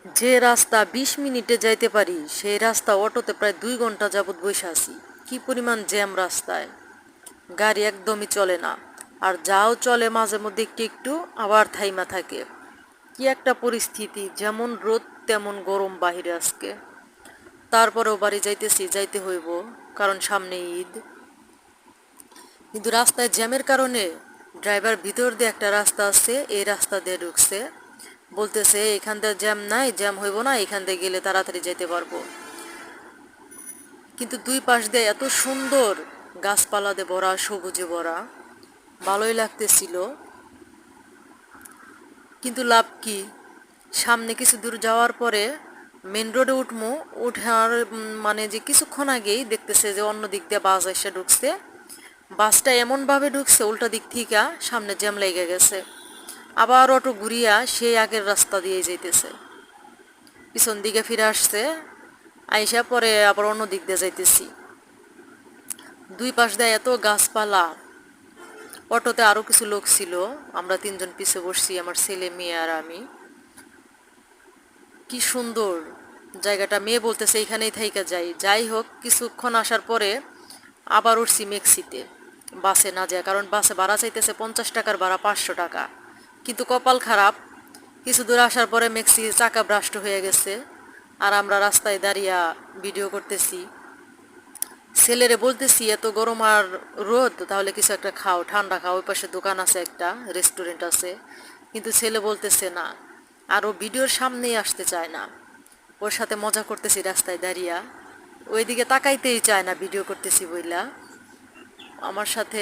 যে রাস্তা 20 মিনিটে যাইতে পারি সেই রাস্তা অটোতে প্রায় 2 ঘন্টা যাবত বসে আছি। কি পরিমাণ জ্যাম রাস্তায়, গাড়ি একদমই চলে না। আর যাও চলে মাঝে মধ্যে একটু একটু, আবার থাইমা থাকে। কি একটা পরিস্থিতি, যেমন রোদ তেমন গরম বাহিরে আজকে। তারপরেও বাড়ি যাইতেছি, যাইতে হইব, কারণ সামনে ঈদ। কিন্তু রাস্তায় জ্যামের কারণে ড্রাইভার ভিতর দিয়ে একটা রাস্তা আছে, এই রাস্তা দিয়ে ঢুকছে, বলতেছে এখান দিয়ে জ্যাম নাই, জ্যাম হইব না, এখান দিয়ে গেলে তাড়াতাড়ি যেতে পারবো। কিন্তু দুই পাশ দিয়ে এত সুন্দর গাছপালা দিয়ে ভরা, সবুজে ভরা, ভালোই লাগতেছিল। কিন্তু লাভ কি, সামনে কিছু দূর যাওয়ার পরে মেন রোডে উঠমু, উঠার মানে যে কিছুক্ষণ আগেই দেখতেছে যে অন্য দিক দিয়ে বাস এসে ঢুকছে। বাসটা এমনভাবে ঢুকছে উল্টা দিক থেকে, সামনে জ্যাম লেগে গেছে। আবার অটো ঘুরিয়া সেই আগের রাস্তা দিয়ে যাইতেছে, পিছন দিকে ফিরে আসছে, আইসা পরে আবার অন্য দিক দিয়ে যাইতেছি। দুই পাশ দিয়ে এত গাছপালা। অটোতে আরো কিছু লোক ছিল, আমরা 3জন পিছে বসছি, আমার ছেলে, মেয়ে আর আমি। কি সুন্দর জায়গাটা। মেয়ে বলতেছে এখানেই থাইকা যাই। যাই হোক, কিছুক্ষণ আসার পরে আবার উঠছি মেক্সিতে, বাসে না যায়, কারণ বাসে ভাড়া চাইতেছে 50 টাকার ভাড়া 500 টাকা। কিন্তু কপাল খারাপ, কিছু দূর আসার পরে মেক্সি চাকা ব্রাস্ট হয়ে গেছে। আর আমরা রাস্তায় দাঁড়িয়ে ভিডিও করতেছি। ছেলেরে বলতেছি এত গরম আর রোদ, তাহলে কিছু একটা খাও, ঠান্ডা খাও, ওই পাশে দোকান আছে, একটা রেস্টুরেন্ট আছে। কিন্তু ছেলে বলতেছে না, আর ও ভিডিওর সামনেই আসতে চায় না। ওর সাথে মজা করতেছি রাস্তায় দাঁড়িয়া, ওইদিকে তাকাইতেই চায় না ভিডিও করতেছি বইলা। আমার সাথে